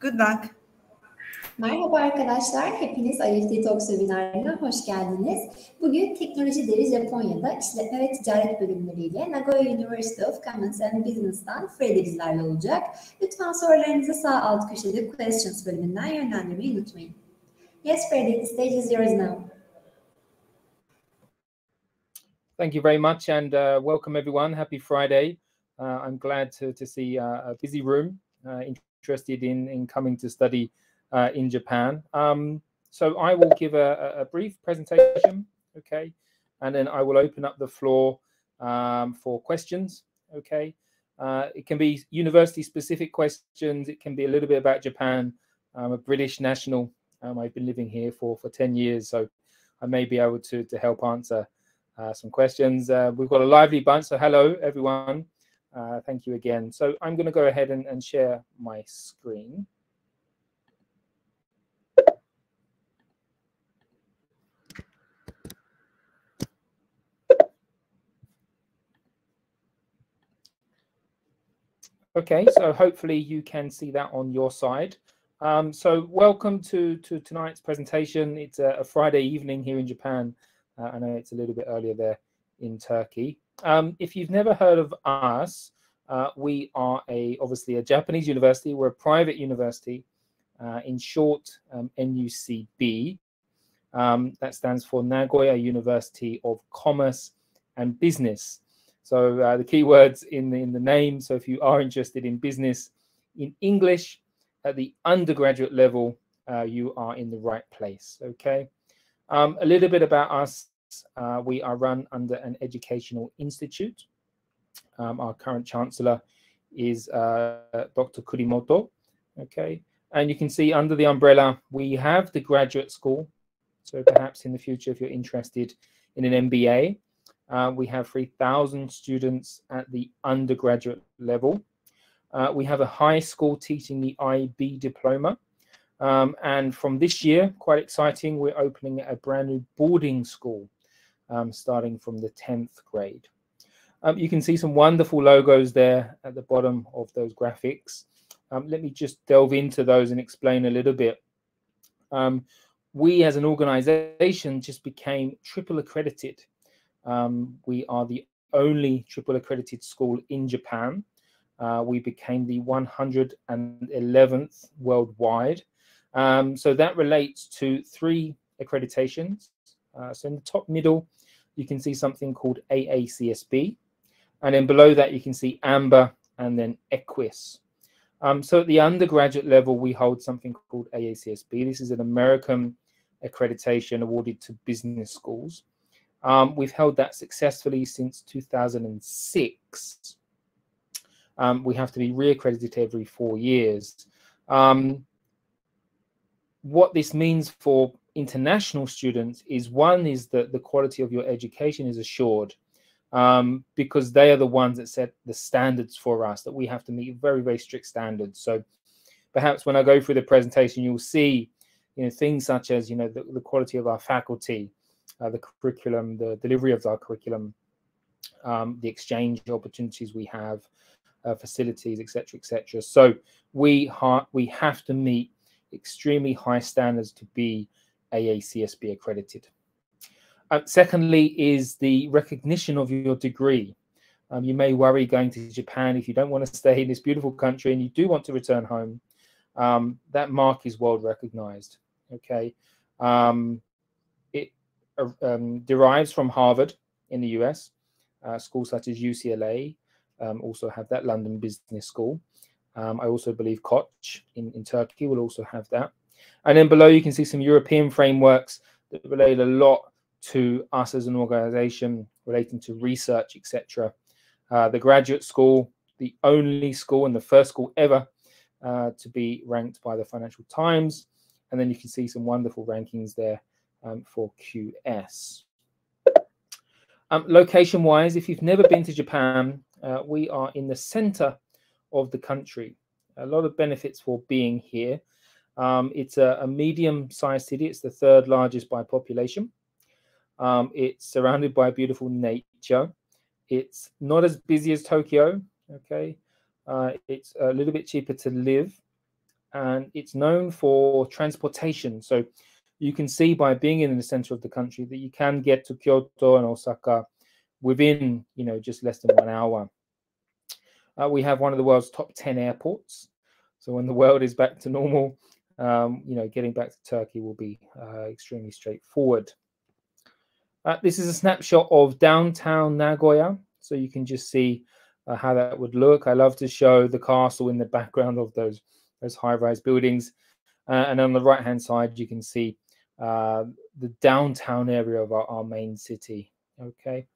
Good luck. Merhaba arkadaşlar, hepiniz IEFT Talks webinarına hoş geldiniz. Bugün Teknoloji Devi Japonya'da İşletme ve Ticaret bölümleriyle Nagoya University of Commerce and Business'tan Freddy bizlerle olacak. Lütfen sorularınızı sağ alt köşede Questions bölümünden yönlendirmeyi unutmayın. Yes, Freddy, the stage is yours now. Thank you very much, and welcome everyone. Happy Friday. I'm glad to see a busy room interested in coming to study in Japan. So I will give a brief presentation, okay, and then I will open up the floor for questions, okay. It can be university-specific questions. It can be a little bit about Japan. I'm a British national. I've been living here for 10 years, so I may be able to help answer some questions. We've got a lively bunch, so hello everyone. Thank you again. So I'm going to go ahead and share my screen. Okay, so hopefully you can see that on your side. So welcome to tonight's presentation. It's a Friday evening here in Japan. I know it's a little bit earlier there in Turkey. If you've never heard of us, we are obviously a Japanese university. We're a private university, in short, NUCB. That stands for Nagoya University of Commerce and Business. So the key words in the name. So if you are interested in business in English at the undergraduate level, you are in the right place. Okay. A little bit about us. We are run under an educational institute. Our current chancellor is Dr. Kurimoto. Okay. And you can see under the umbrella, we have the graduate school. So perhaps in the future, if you're interested in an MBA, we have 3,000 students at the undergraduate level. We have a high school teaching the IB diploma. And from this year, quite exciting, we're opening a brand new boarding school starting from the 10th grade. You can see some wonderful logos there at the bottom of those graphics. Let me just delve into those and explain a little bit. We as an organization just became triple accredited. We are the only triple accredited school in Japan. We became the 111th worldwide. So that relates to 3 accreditations. So in the top middle, you can see something called AACSB. And then below that, you can see Amber and then Equis. So at the undergraduate level, we hold something called AACSB. This is an American accreditation awarded to business schools. We've held that successfully since 2006. We have to be reaccredited every 4 years. What this means for international students is, one, is that the quality of your education is assured, because they are the ones that set the standards for us, that we have to meet very, very strict standards. So perhaps when I go through the presentation, you'll see, things such as, the quality of our faculty, the curriculum, the delivery of our curriculum, the exchange opportunities we have, facilities, etc., etc. So we have to meet extremely high standards to be AACSB accredited. Secondly is the recognition of your degree. You may worry going to Japan if you don't want to stay in this beautiful country and you do want to return home. That mark is world recognized. Okay. It derives from Harvard in the US. Schools such as UCLA also have that, London Business School. I also believe Koç in Turkey will also have that. And then below you can see some European frameworks that relate a lot to us as an organization, relating to research, etc. The graduate school, the only school and the first school ever to be ranked by the Financial Times. And then you can see some wonderful rankings there for QS. Location-wise, if you've never been to Japan, we are in the center of the country. A lot of benefits for being here. It's a medium-sized city. It's the 3rd largest by population. It's surrounded by beautiful nature. It's not as busy as Tokyo. Okay, it's a little bit cheaper to live. and it's known for transportation. So you can see by being in the center of the country that you can get to Kyoto and Osaka within, just less than 1 hour. We have one of the world's top 10 airports. So when the world is back to normal, getting back to Turkey will be extremely straightforward. This is a snapshot of downtown Nagoya. So you can just see how that would look. I love to show the castle in the background of those high-rise buildings. And on the right-hand side, you can see the downtown area of our main city. Okay.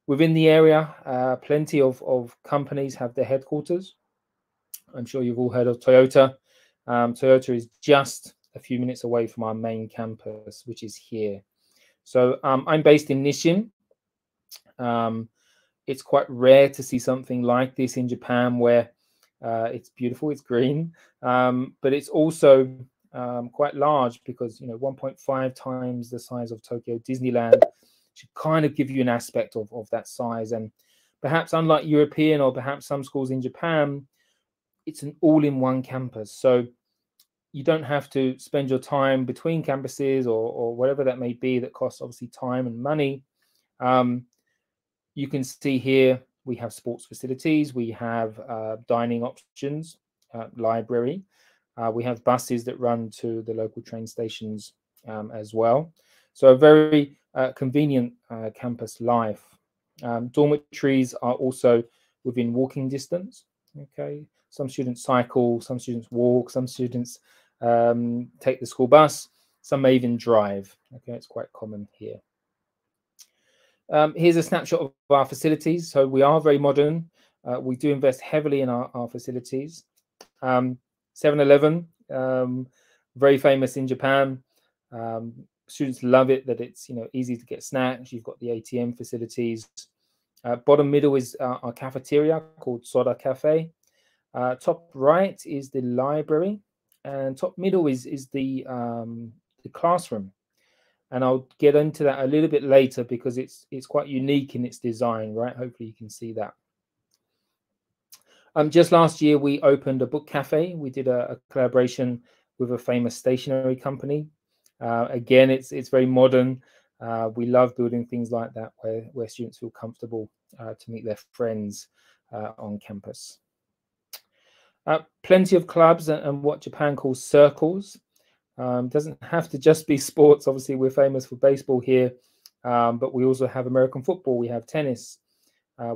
Within the area, plenty of companies have their headquarters. I'm sure you've all heard of Toyota. Toyota is just a few minutes away from our main campus, which is here. So I'm based in Nishin. It's quite rare to see something like this in Japan, where it's beautiful, it's green, but it's also quite large because 1.5 times the size of Tokyo Disneyland should kind of give you an aspect of that size. And perhaps unlike European or perhaps some schools in Japan, it's an all-in-one campus. So you don't have to spend your time between campuses or whatever that may be that costs obviously time and money. You can see here we have sports facilities, we have dining options, library. We have buses that run to the local train stations as well. So a very convenient campus life. Dormitories are also within walking distance. Okay, some students cycle, some students walk, some students take the school bus, some may even drive. Okay, it's quite common here. Here's a snapshot of our facilities. So we are very modern. We do invest heavily in our facilities. 7-Eleven, very famous in Japan. Students love it that it's easy to get snacks. You've got the ATM facilities. Bottom middle is our cafeteria called Soda Cafe. Top right is the library, and top middle is the classroom. And I'll get into that a little bit later because it's quite unique in its design, right? Hopefully you can see that. Just last year, we opened a book cafe. We did a collaboration with a famous stationery company. Again, it's very modern. We love building things like that where students feel comfortable to meet their friends on campus. Plenty of clubs and what Japan calls circles. Doesn't have to just be sports. Obviously, we're famous for baseball here, but we also have American football. We have tennis.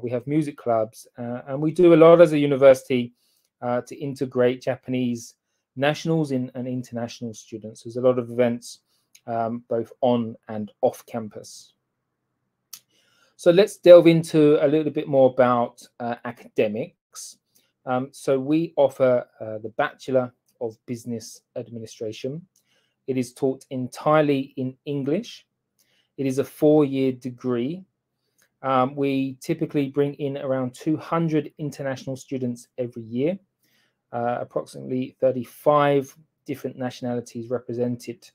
We have music clubs, and we do a lot as a university to integrate Japanese nationals and international students. There's a lot of events both on and off campus. So let's delve into a little bit more about academics. So we offer the Bachelor of Business Administration. It is taught entirely in English. It is a 4-year degree. We typically bring in around 200 international students every year, approximately 35 different nationalities represented.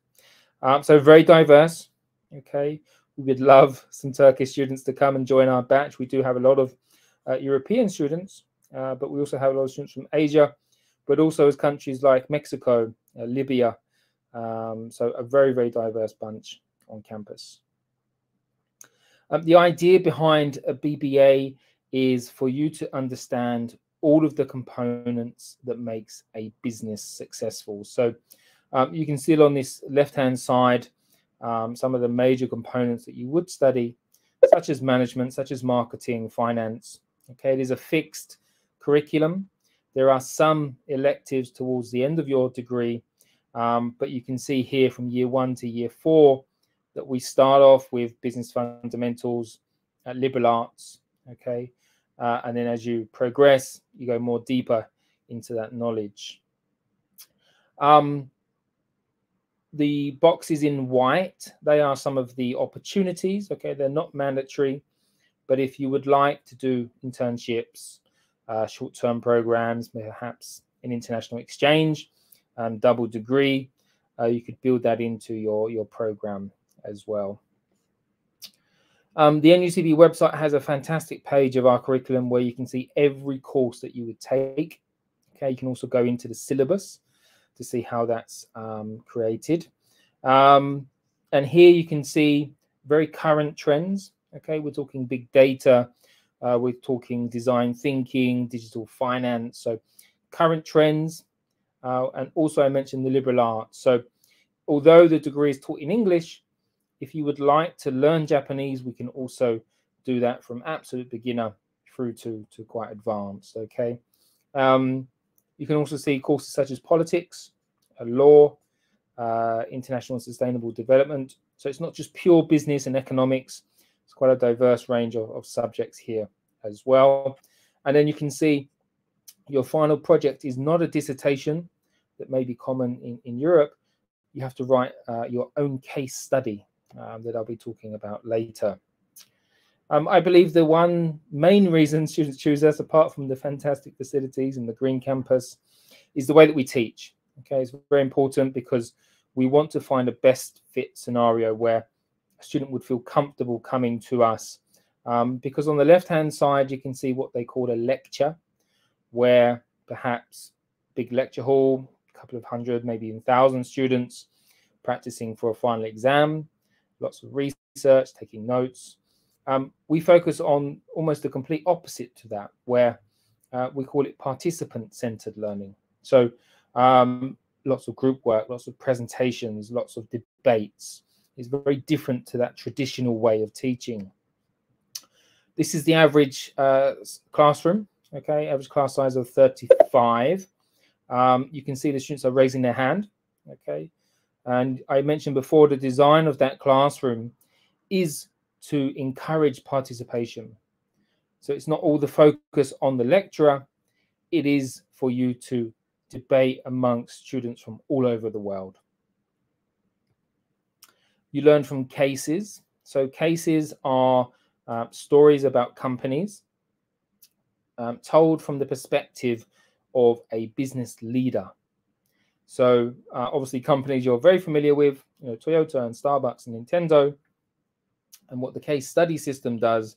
So very diverse. Okay, we would love some Turkish students to come and join our batch. We do have a lot of European students, but we also have a lot of students from Asia, but also as countries like Mexico, Libya. So a very, very diverse bunch on campus. The idea behind a BBA is for you to understand all of the components that makes a business successful. So you can see it on this left-hand side, some of the major components that you would study, such as management, such as marketing, finance. Okay, it is a fixed curriculum. There are some electives towards the end of your degree, but you can see here from year 1 to year 4 that we start off with business fundamentals, liberal arts, okay? And then as you progress, you go more deeper into that knowledge. The boxes in white, they are some of the opportunities, okay? They're not mandatory, but if you would like to do internships, short-term programs, perhaps an international exchange, double degree, you could build that into your program as well. The NUCB website has a fantastic page of our curriculum where you can see every course that you would take. Okay, you can also go into the syllabus to see how that's created. And here you can see very current trends. Okay, we're talking big data, we're talking design thinking, digital finance, so current trends. And also I mentioned the liberal arts. So although the degree is taught in English, if you would like to learn Japanese, we can also do that from absolute beginner through to quite advanced. Okay. You can also see courses such as politics, law, international and sustainable development. So it's not just pure business and economics. It's quite a diverse range of subjects here as well. And then you can see your final project is not a dissertation that may be common in Europe. You have to write your own case study that I'll be talking about later. I believe the one main reason students choose us, apart from the fantastic facilities and the green campus, is the way that we teach. Okay, it's very important because we want to find a best fit scenario where a student would feel comfortable coming to us. Because on the left-hand side, you can see what they call a lecture, where perhaps big lecture hall, a couple of hundred, maybe even 1,000 students practicing for a final exam, lots of research, taking notes. We focus on almost the complete opposite to that, where we call it participant-centered learning. So lots of group work, lots of presentations, lots of debates. It's very different to that traditional way of teaching. This is the average classroom, okay, average class size of 35. You can see the students are raising their hand, okay. And I mentioned before, the design of that classroom is to encourage participation. So it's not all the focus on the lecturer. It is for you to debate amongst students from all over the world. You learn from cases. So cases are stories about companies told from the perspective of a business leader. So obviously companies you're very familiar with, you know, Toyota and Starbucks and Nintendo. And what the case study system does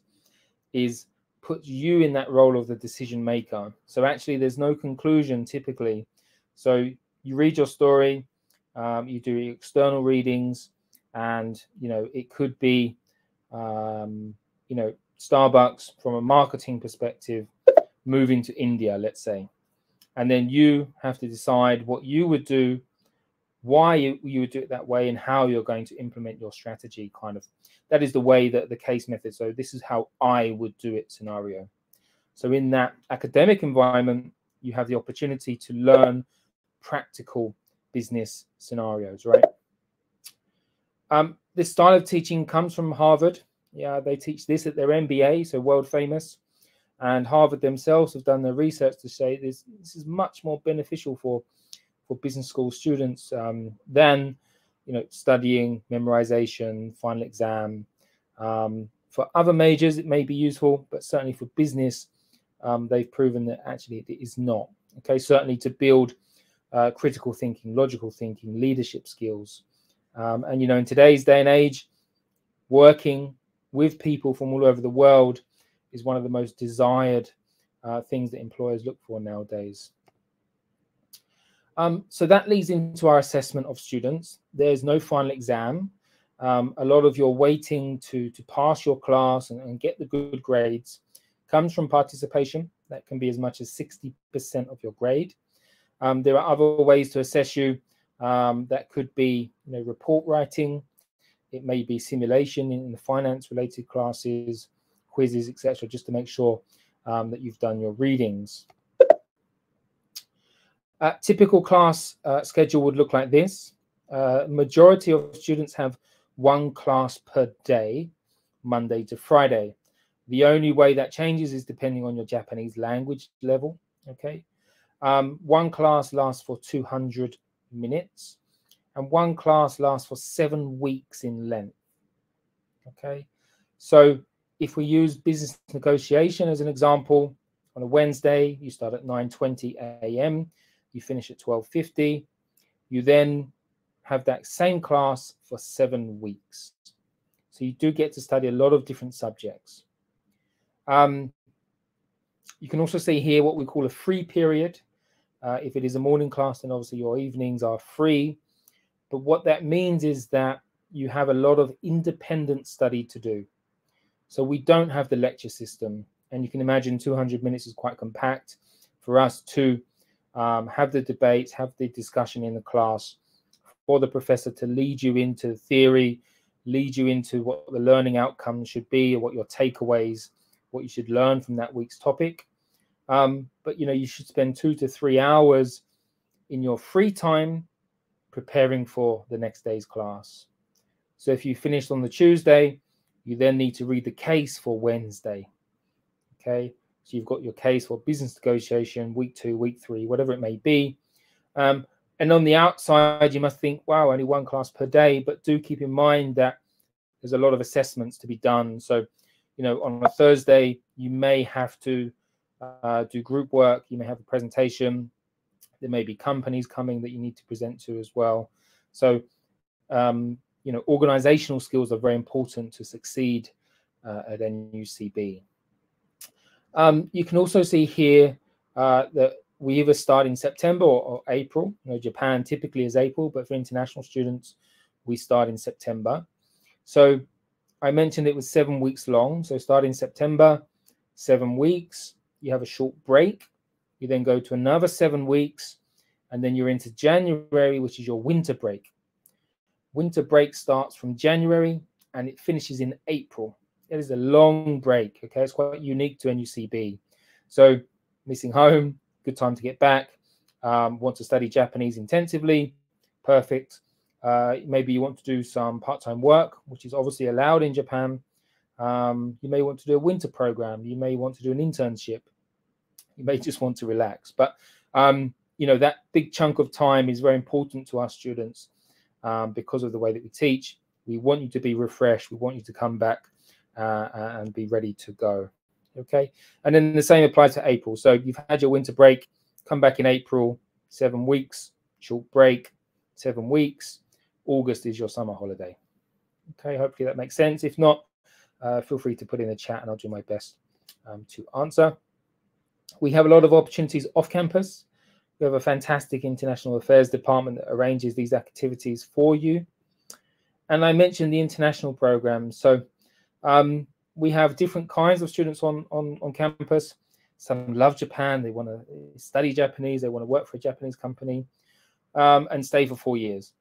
is put you in that role of the decision maker. So actually there's no conclusion typically. So you read your story, you do external readings, and, you know, it could be, you know, Starbucks from a marketing perspective moving to India, let's say. And then you have to decide what you would do, why you would do it that way, and how you're going to implement your strategy, kind of. That is the way that the case method. So this is how I would do it scenario. So in that academic environment, you have the opportunity to learn practical business scenarios, right? This style of teaching comes from Harvard. Yeah, they teach this at their MBA, so world famous. And Harvard themselves have done their research to say this is much more beneficial for business school students than, you know, studying, memorization, final exam. For other majors, it may be useful, but certainly for business, they've proven that actually it is not. Okay, certainly to build critical thinking, logical thinking, leadership skills. And, you know, in today's day and age, working with people from all over the world is one of the most desired things that employers look for nowadays. So that leads into our assessment of students. There's no final exam. A lot of your weighting to pass your class and get the good grades comes from participation. That can be as much as 60% of your grade. There are other ways to assess you. That could be, you know, report writing. It may be simulation in the finance-related classes, quizzes, etc., just to make sure that you've done your readings. Typical class schedule would look like this. Majority of students have one class per day, Monday to Friday. The only way that changes is depending on your Japanese language level. Okay, one class lasts for 200 minutes, and one class lasts for 7 weeks in length. Okay, so if we use business negotiation as an example, on a Wednesday, you start at 9:20 a.m., you finish at 12:50. You then have that same class for 7 weeks. So you do get to study a lot of different subjects. You can also see here what we call a free period. If it is a morning class, then obviously your evenings are free. But what that means is that you have a lot of independent study to do. So we don't have the lecture system. And you can imagine 200 minutes is quite compact for us to have the debates, have the discussion in the class, for the professor to lead you into theory, lead you into what the learning outcomes should be, or what your takeaways, what you should learn from that week's topic. But you should spend 2 to 3 hours in your free time preparing for the next day's class. So if you finished on the Tuesday, you then need to read the case for Wednesday. Okay, so you've got your case for business negotiation, week 2, week 3, whatever it may be. And on the outside, you must think, wow, only one class per day. But do keep in mind that there's a lot of assessments to be done. So, on a Thursday, you may have to do group work. You may have a presentation. There may be companies coming that you need to present to as well. So, organizational skills are very important to succeed at NUCB. You can also see here that we either start in September or April. Japan typically is April, but for international students, we start in September. So I mentioned it was 7 weeks long. So start in September, 7 weeks. You have a short break. You then go to another 7 weeks, and then you're into January, which is your winter break. Winter break starts from January and it finishes in April. It is a long break. Okay, it's quite unique to NUCB. So missing home, good time to get back. Want to study Japanese intensively, perfect. Maybe you want to do some part-time work, which is obviously allowed in Japan. You may want to do a winter program. You may want to do an internship. You may just want to relax. But, that big chunk of time is very important to our students because of the way that we teach. We want you to be refreshed. We want you to come back and be ready to go. Okay, and then the same applies to April. So you've had your winter break, come back in April, 7 weeks, short break, 7 weeks. August is your summer holiday. Okay, hopefully that makes sense. If not, feel free to put in the chat and I'll do my best to answer. We have a lot of opportunities off campus. We have a fantastic international affairs department that arranges these activities for you. And I mentioned the international program. So we have different kinds of students on campus. Some love Japan. They want to study Japanese. They want to work for a Japanese company and stay for 4 years.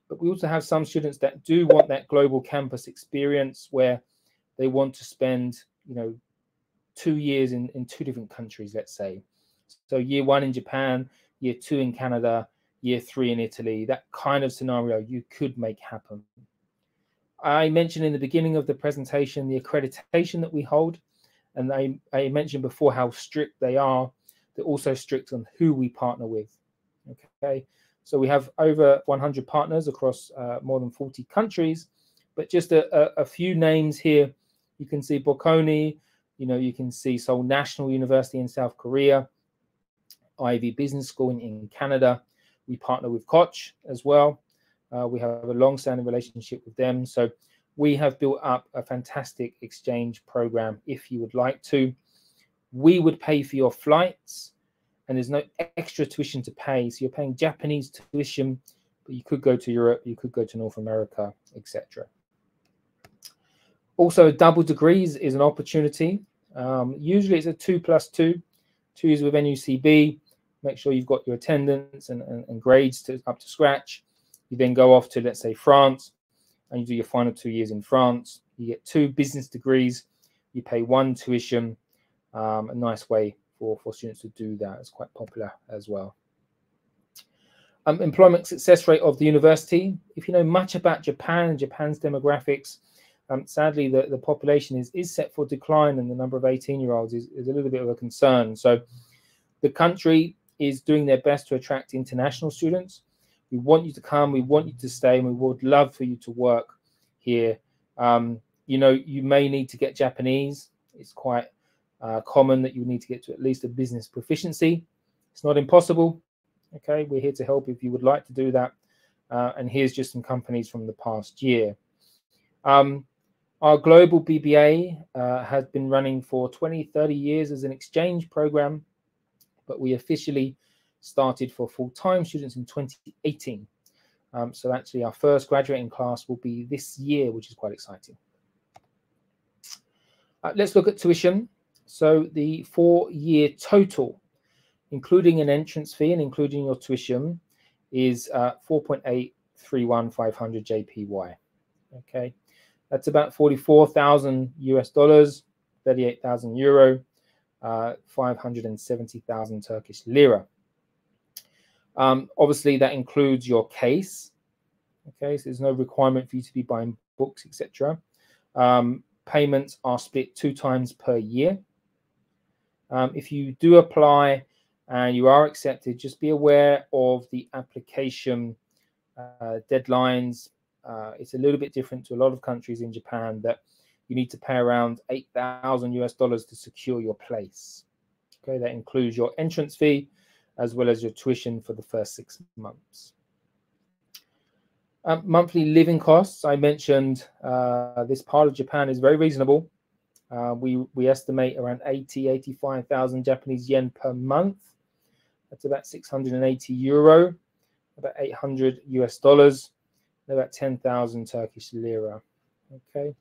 But we also have some students that do want that global campus experience where they want to spend, 2 years in 2 different countries, let's say. So year 1 in Japan, year 2 in Canada, year 3 in Italy. That kind of scenario you could make happen. I mentioned in the beginning of the presentation the accreditation that we hold, and I mentioned before how strict they are. They're also strict on who we partner with. Okay, so we have over 100 partners across more than 40 countries, but just a few names here. You can see Bocconi, you can see Seoul National University in South Korea, Ivy Business School in Canada. We partner with Koch as well. We have a long-standing relationship with them. So we have built up a fantastic exchange program if you would like to. We would pay for your flights and there's no extra tuition to pay. So you're paying Japanese tuition, but you could go to Europe, you could go to North America, etc. Also, double degrees is an opportunity. Usually it's a 2+2. 2 years with NUCB. Make sure you've got your attendance and grades up to scratch. You then go off to, let's say, France, and you do your final 2 years in France. You get 2 business degrees. You pay 1 tuition. A nice way for students to do that. It's quite popular as well. Employment success rate of the university. If you know much about Japan and Japan's demographics, sadly, the population is set for decline, and the number of 18-year-olds is a little bit of a concern. So the country is doing their best to attract international students. We want you to come, we want you to stay, and we would love for you to work here. You may need to get Japanese. It's quite common that you need to get to at least a business proficiency. It's not impossible. Okay, we're here to help if you would like to do that. And here's just some companies from the past year. Our global BBA has been running for 20, 30 years as an exchange program, but we officially started for full-time students in 2018. So actually our first graduating class will be this year, which is quite exciting. Let's look at tuition. So the 4-year total, including an entrance fee and including your tuition, is 4.831500 JPY. Okay, that's about 44,000 US dollars, 38,000 euro, 570,000 Turkish lira. Obviously, that includes your case. Okay, so there's no requirement for you to be buying books, etc. Payments are split 2 times per year. If you do apply and you are accepted, just be aware of the application deadlines. It's a little bit different to a lot of countries in Japan that you need to pay around 8,000 US dollars to secure your place. Okay, that includes your entrance fee as well as your tuition for the first 6 months. Monthly living costs, I mentioned this part of Japan is very reasonable. We estimate around 85,000 Japanese yen per month. That's about 680 euro, about 800 US dollars, about 10,000 Turkish lira. Okay.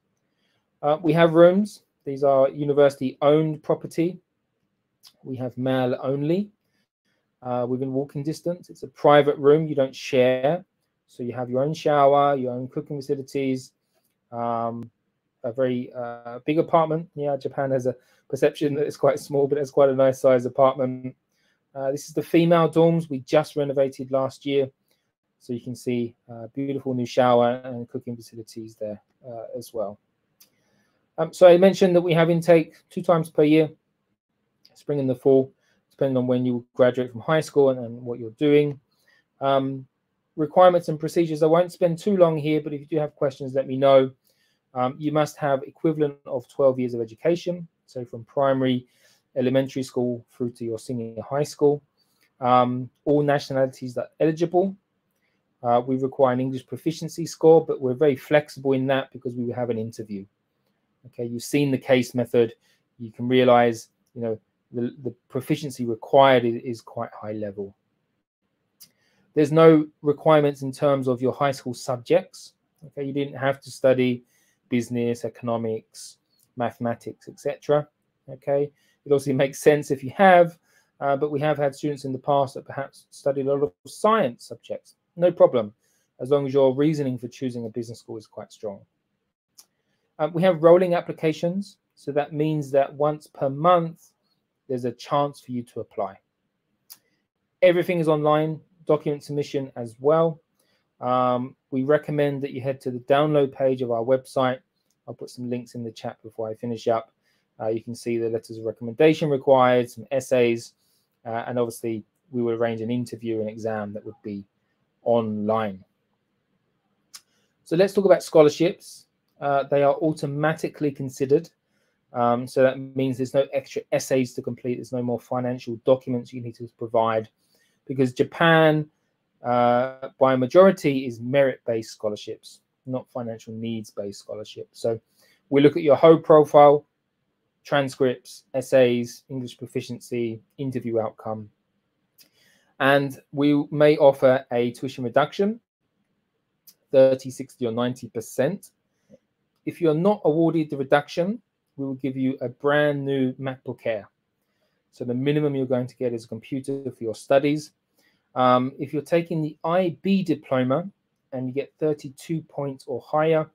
We have rooms. These are university-owned property. We have male only. Within walking distance. It's a private room. You don't share. So you have your own shower, your own cooking facilities, a very big apartment. Yeah, Japan has a perception that it's quite small, but it's quite a nice size apartment. This is the female dorms we just renovated last year. So you can see beautiful new shower and cooking facilities there as well. So I mentioned that we have intake 2 times per year, spring and the fall, depending on when you graduate from high school and what you're doing. Requirements and procedures, I won't spend too long here, but if you do have questions, let me know. You must have equivalent of 12 years of education, so from primary, elementary school through to your senior high school. All nationalities are eligible. We require an English proficiency score, but we're very flexible in that because we will have an interview. Okay, you've seen the case method. You can realize, you know, the proficiency required is quite high level. There's no requirements in terms of your high school subjects. Okay, you didn't have to study business, economics, mathematics, etc. Okay, it also makes sense if you have, but we have had students in the past that perhaps studied a lot of science subjects. No problem, as long as your reasoning for choosing a business school is quite strong. We have rolling applications, so that means that once per month, there's a chance for you to apply. Everything is online, document submission as well. We recommend that you head to the download page of our website. I'll put some links in the chat before I finish up. You can see the letters of recommendation required, some essays, and obviously we will arrange an interview and exam that would be online. So let's talk about scholarships. They are automatically considered. So that means there's no extra essays to complete. There's no more financial documents you need to provide, because Japan, by majority, is merit-based scholarships, not financial needs-based scholarships. So we look at your whole profile, transcripts, essays, English proficiency, interview outcome, and we may offer a tuition reduction, 30, 60, or 90%. If you're not awarded the reduction, we will give you a brand new MacBook Air. So the minimum you're going to get is a computer for your studies. If you're taking the IB diploma and you get 32 points or higher,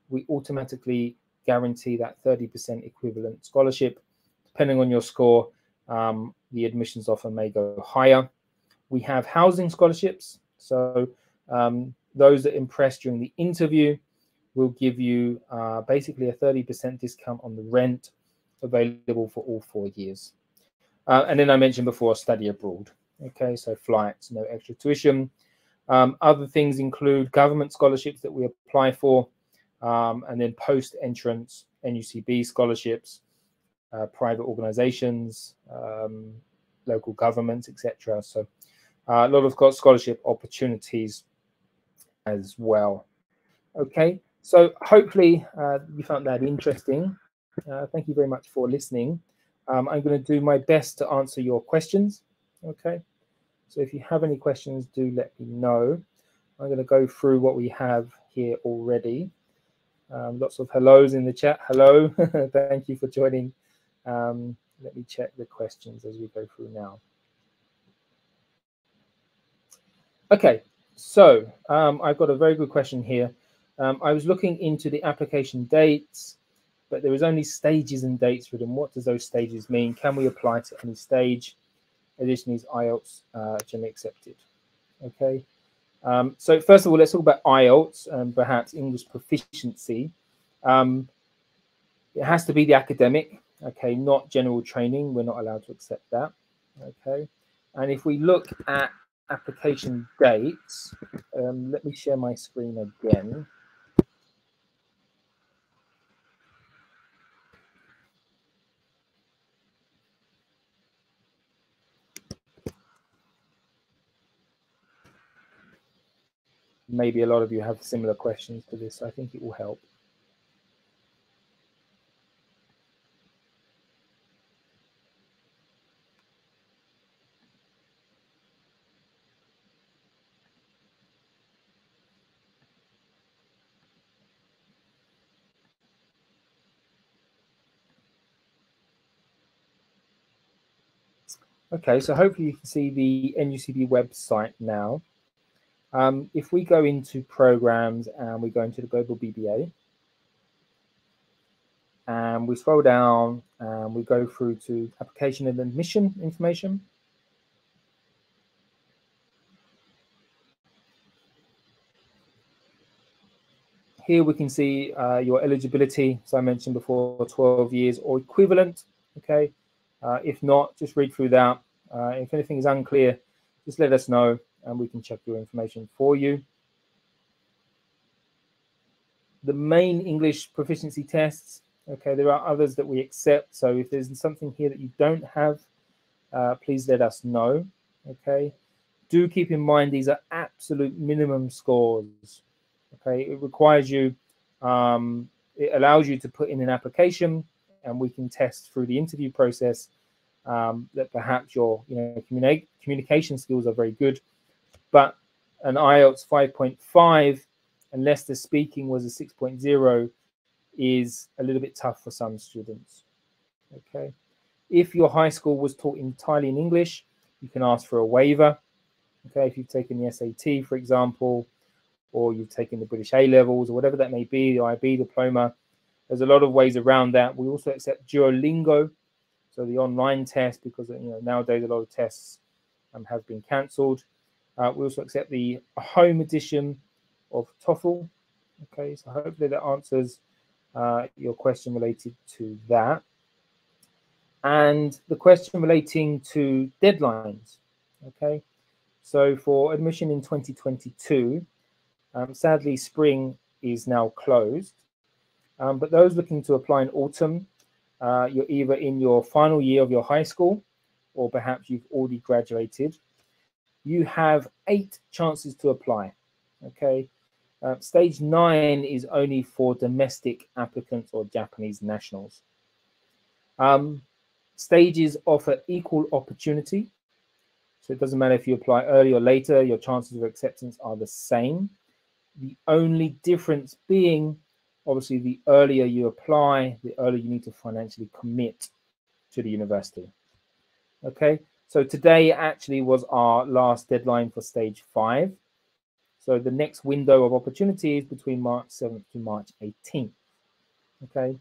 we automatically guarantee that 30% equivalent scholarship. Depending on your score, the admissions offer may go higher. We have housing scholarships. So those that impress during the interview will give you basically a 30% discount on the rent available for all 4 years. And then I mentioned before, study abroad. Okay, so flights, no extra tuition. Other things include government scholarships that we apply for, and then post-entrance NUCB scholarships, private organizations, local governments, etc. So a lot of scholarship opportunities as well. Okay, so hopefully you found that interesting. Thank you very much for listening. I'm going to do my best to answer your questions. Okay, So if you have any questions, do let me know. I'm going to go through what we have here already. Lots of hellos in the chat. Hello, thank you for joining. Let me check the questions as we go through now. Okay, so I've got a very good question here. I was looking into the application dates, but there is only stages and dates written. What does those stages mean? Can we apply to any stage? Additionally, is IELTS generally accepted? Okay. So first of all, let's talk about IELTS and perhaps English proficiency. It has to be the academic, okay, not general training. We're not allowed to accept that, okay. And if we look at application dates, let me share my screen again. Maybe a lot of you have similar questions to this. I think it will help. Okay, so hopefully you can see the NUCB website now. If we go into programs and we go into the global BBA, and we scroll down and we go through to application and admission information. Here we can see your eligibility. So I mentioned before, 12 years or equivalent. Okay. If not, just read through that. If anything is unclear, just let us know and we can check your information for you. The main English proficiency tests. Okay, there are others that we accept. So if there's something here that you don't have, please let us know. Okay. Do keep in mind these are absolute minimum scores. Okay, it requires you, it allows you to put in an application and we can test through the interview process that perhaps your communication skills are very good, but an IELTS 5.5, unless the speaking was a 6.0, is a little bit tough for some students. Okay, if your high school was taught entirely in English, you can ask for a waiver. Okay, if you've taken the SAT, for example, or you've taken the British A-levels or whatever that may be, the IB diploma, there's a lot of ways around that. We also accept Duolingo, so the online test, because nowadays a lot of tests have been cancelled. We also accept the home edition of TOEFL. Okay, so hopefully that answers your question related to that. And the question relating to deadlines. Okay, so for admission in 2022, sadly, spring is now closed, but those looking to apply in autumn, you're either in your final year of your high school, or perhaps you've already graduated. You have 8 chances to apply. Okay, stage 9 is only for domestic applicants or Japanese nationals. Stages offer equal opportunity, so it doesn't matter if you apply early or later, your chances of acceptance are the same. The only difference being, obviously, the earlier you apply, the earlier you need to financially commit to the university. Okay, so today actually was our last deadline for stage 5. So the next window of opportunity is between March 7th to March 18th. Okay,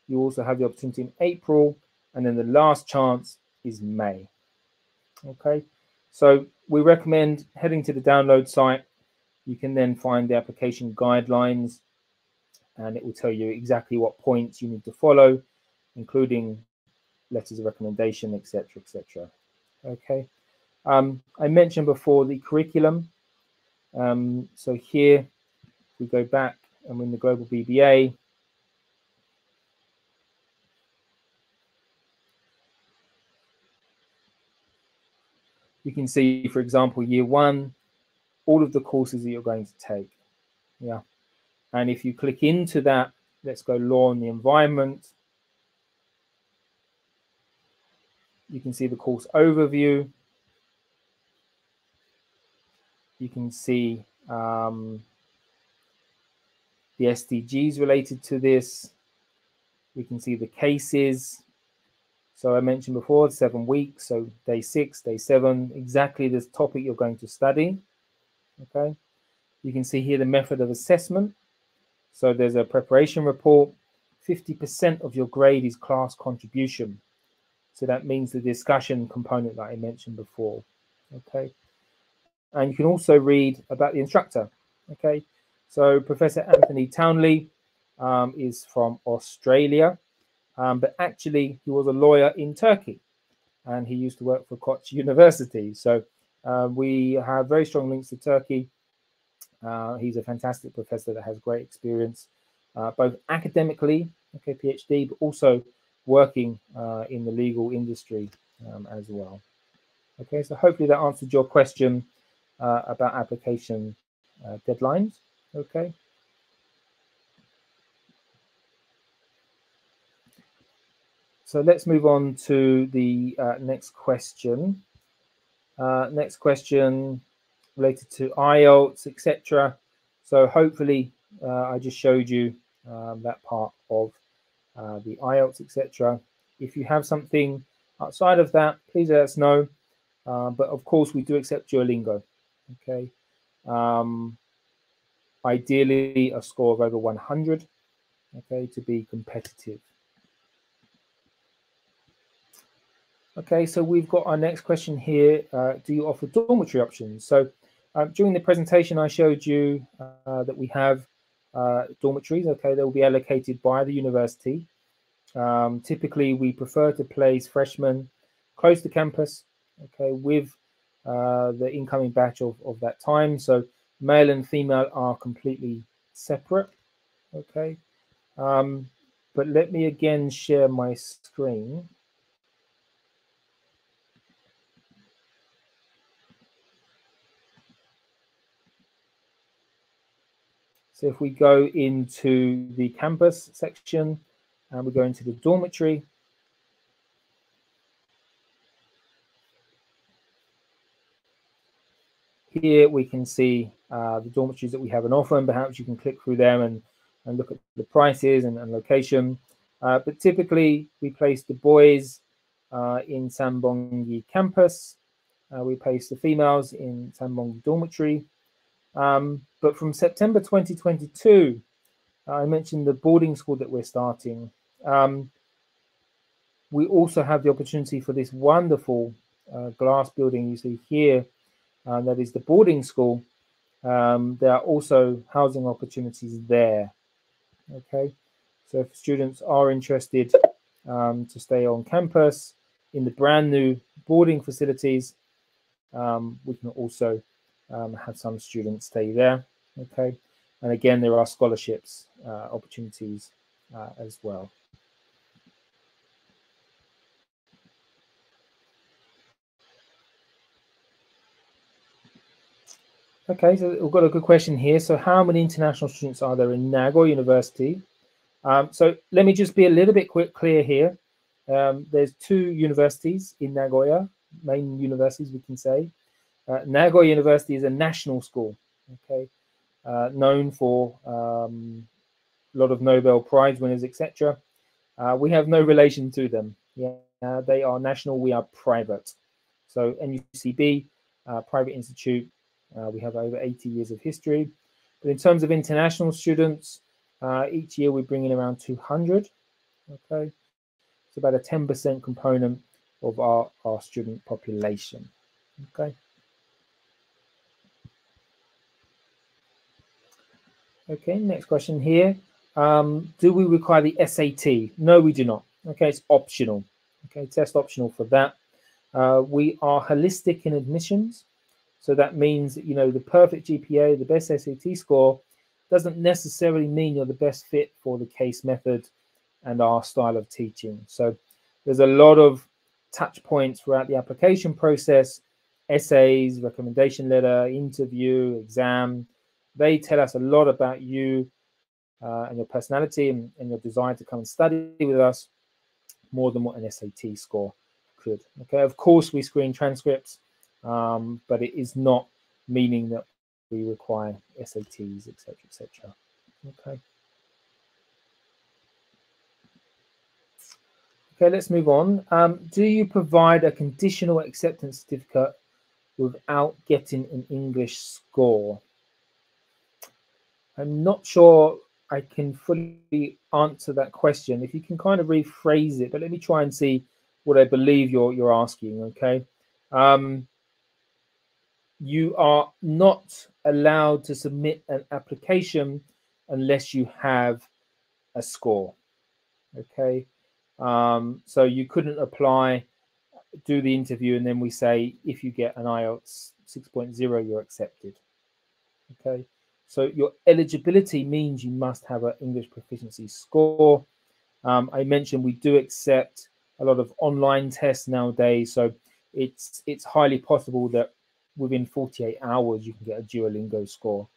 you also have the opportunity in April, and then the last chance is May. Okay, so we recommend heading to the download site. You can then find the application guidelines, and it will tell you exactly what points you need to follow, including letters of recommendation, etc., etc. Okay. I mentioned before the curriculum. So here we go back and we're in the global BBA. You can see, for example, year 1, all of the courses that you're going to take. Yeah. And if you click into that, let's go law and the environment. You can see the course overview. You can see the SDGs related to this. We can see the cases. So I mentioned before, 7 weeks, so day 6, day 7, exactly this topic you're going to study, okay? You can see here the method of assessment. So there's a preparation report. 50% of your grade is class contribution. So that means the discussion component that I mentioned before, okay? And you can also read about the instructor, okay? So Professor Anthony Townley is from Australia, but actually he was a lawyer in Turkey, and he used to work for Koç University. So we have very strong links to Turkey. He's a fantastic professor that has great experience, both academically, okay, PhD, but also working in the legal industry as well. Okay, so hopefully that answered your question about application deadlines. Okay. So let's move on to the next question. Next question related to IELTS, etc. So hopefully I just showed you that part of the IELTS, etc. If you have something outside of that, please let us know. But of course, we do accept Duolingo. Okay. Ideally, a score of over 100. Okay, to be competitive. Okay, so we've got our next question here. Do you offer dormitory options? So during the presentation, I showed you that we have dormitories. Okay, they will be allocated by the university. Typically, we prefer to place freshmen close to campus, okay, with the incoming batch of that time. So male and female are completely separate, okay. But let me again share my screen. So if we go into the campus section and we go into the dormitory, here we can see the dormitories that we have on offer, and perhaps you can click through them and look at the prices and location. But typically we place the boys in Sambongi campus. We place the females in Sambongi dormitory. But from September 2022, I mentioned the boarding school that we're starting. We also have the opportunity for this wonderful glass building you see here, that is the boarding school. There are also housing opportunities there. Okay, so if students are interested to stay on campus in the brand new boarding facilities, we can also have some students stay there. Okay, and again, there are scholarships opportunities as well. Okay, so we've got a good question here. So how many international students are there in Nagoya University? So let me just be a little bit clear here. There's 2 universities in Nagoya, main universities we can say. Nagoya University is a national school, okay, known for a lot of Nobel Prize winners, etc. We have no relation to them. Yeah, they are national, we are private. So NUCB, private institute, we have over 80 years of history. But in terms of international students, each year we bring in around 200. Okay, it's about a 10% component of our student population. Okay. Okay, next question here. Do we require the SAT? No, we do not. Okay, it's optional. Okay, test optional for that. We are holistic in admissions. So that means that, you know, the perfect GPA, the best SAT score, doesn't necessarily mean you're the best fit for the case method and our style of teaching. So there's a lot of touch points throughout the application process, essays, recommendation letter, interview, exam. They tell us a lot about you and your personality and your desire to come and study with us, more than what an SAT score could. Okay, of course we screen transcripts, but it is not meaning that we require SATs, etc., etc. Okay. Okay, let's move on. Do you provide a conditional acceptance certificate without getting an English score? I'm not sure I can fully answer that question. If you can kind of rephrase it, but let me try and see what I believe you're asking. Okay. You are not allowed to submit an application unless you have a score. Okay. So you couldn't apply, do the interview, and then we say if you get an IELTS 6.0, you're accepted. Okay. So your eligibility means you must have an English proficiency score. I mentioned we do accept a lot of online tests nowadays, so it's highly possible that within 48 hours you can get a Duolingo score.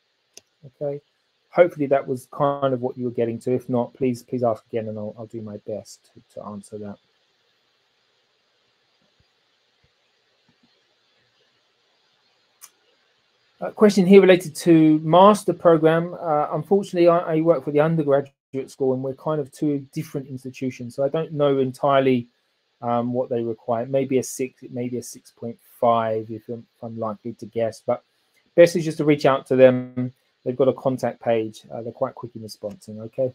Okay. Hopefully that was kind of what you were getting to. If not, please ask again, and I'll do my best to answer that. Question here related to master program. Unfortunately, I work for the undergraduate school, and we're kind of two different institutions, so I don't know entirely what they require. Maybe a 6, it may be a 6.5 if I'm likely to guess, but best is just to reach out to them. They've got a contact page. They're quite quick in responding. Okay.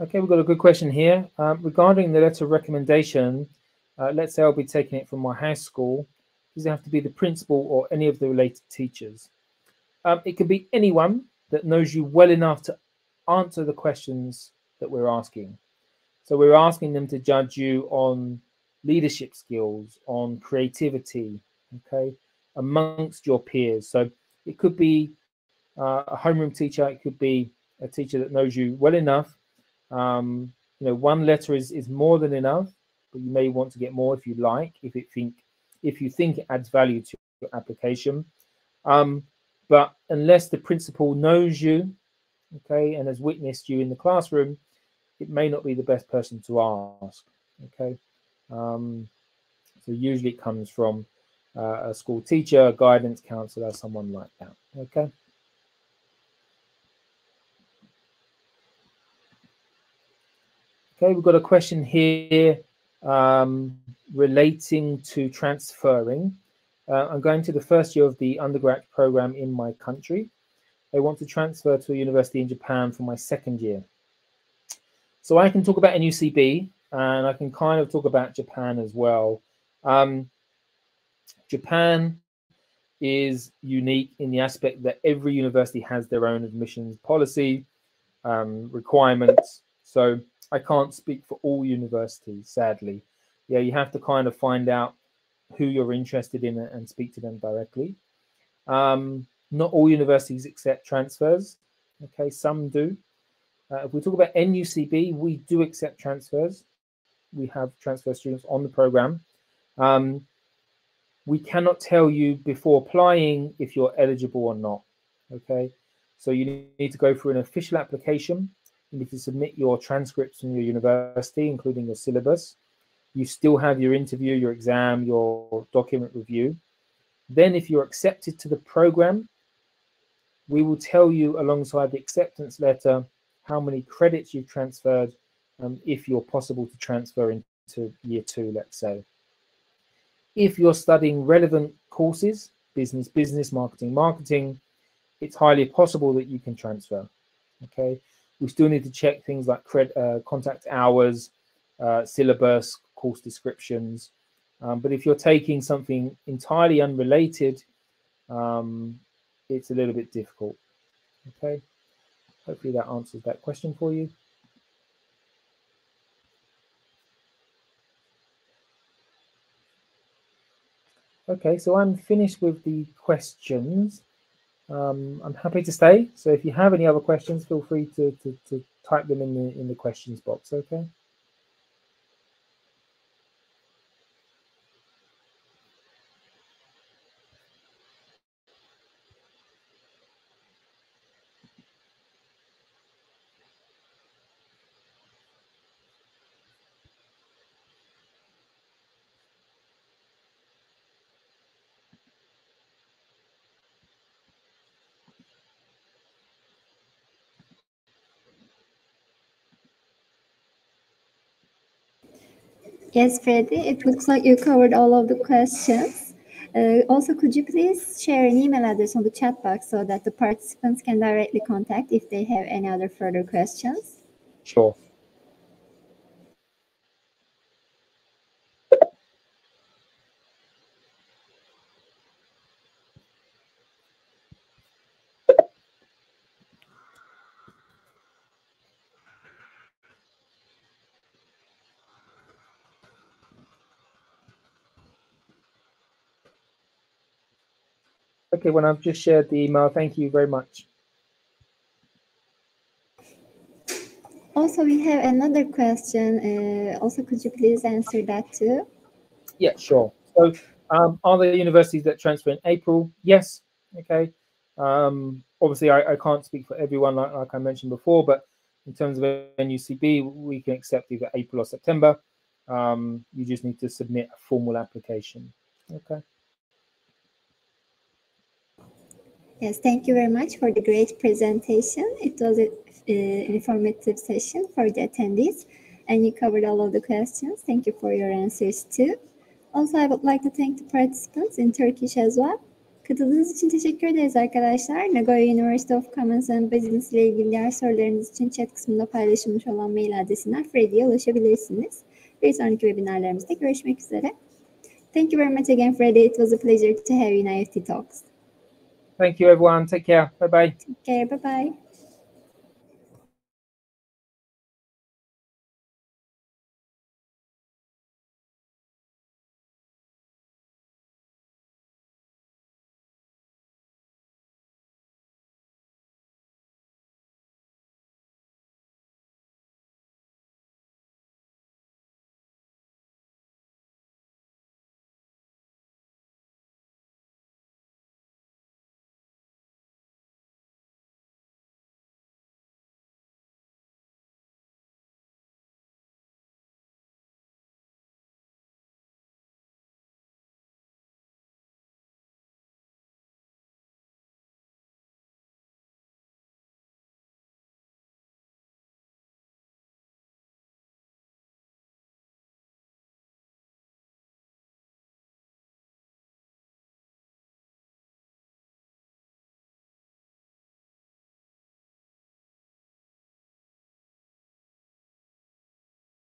Okay, we've got a good question here. Regarding the letter of recommendation, let's say I'll be taking it from my high school. Does it have to be the principal or any of the related teachers? It could be anyone that knows you well enough to answer the questions that we're asking. So we're asking them to judge you on leadership skills, on creativity, okay, amongst your peers. So it could be a homeroom teacher, it could be a teacher that knows you well enough. You know, one letter is more than enough, but you may want to get more if you like, if you think it adds value to your application. But unless the principal knows you, okay, and has witnessed you in the classroom, it may not be the best person to ask. Okay. So usually it comes from a school teacher, a guidance counselor, someone like that. Okay. Okay, we've got a question here relating to transferring. I'm going to the first year of the undergrad program in my country. I want to transfer to a university in Japan for my second year. So I can talk about NUCB, and I can kind of talk about Japan as well. Japan is unique in the aspect that every university has their own admissions policy, requirements. So I can't speak for all universities, sadly. Yeah, you have to kind of find out who you're interested in and speak to them directly. Not all universities accept transfers. Okay, some do. If we talk about NUCB, we do accept transfers. We have transfer students on the program. We cannot tell you before applying if you're eligible or not. Okay, so you need to go through an official application. You need to submit your transcripts from your university, including your syllabus. You still have your interview, your exam, your document review. Then if you're accepted to the program, we will tell you alongside the acceptance letter how many credits you've transferred, if you're possible to transfer into year 2, let's say. If you're studying relevant courses, business, marketing, it's highly possible that you can transfer. Okay, we still need to check things like contact hours, syllabus, course descriptions. But if you're taking something entirely unrelated, it's a little bit difficult. Okay, hopefully that answers that question for you. Okay, so I'm finished with the questions. I'm happy to stay. So if you have any other questions, feel free to type them in the questions box. Okay. Yes, Freddie, it looks like you covered all of the questions. Also, could you please share an email address on the chat box so that the participants can directly contact if they have any other further questions? Sure. Okay, well, I've just shared the email. Thank you very much. Also, we have another question. Also, could you please answer that too? Yeah, sure. So, are there universities that transfer in April? Yes. Okay. Obviously, I can't speak for everyone, like I mentioned before, but in terms of NUCB, we can accept either April or September. You just need to submit a formal application. Okay. Yes, thank you very much for the great presentation. It was an informative session for the attendees, and you covered all of the questions. Thank you for your answers too. Also, I would like to thank the participants in Turkish as well. Katıldığınız için teşekkür ederiz arkadaşlar. Nagoya University of Commerce and Business ile ilgili diğer sorularınız için chat kısmında paylaşılmış olan mail adresinden Freddie'ye ulaşabilirsiniz. Bir sonraki webinarlarımızda görüşmek üzere. Thank you very much again, Freddie. It was a pleasure to have you in IEFT Talks. Thank you, everyone. Take care. Bye-bye. Take care. Bye-bye.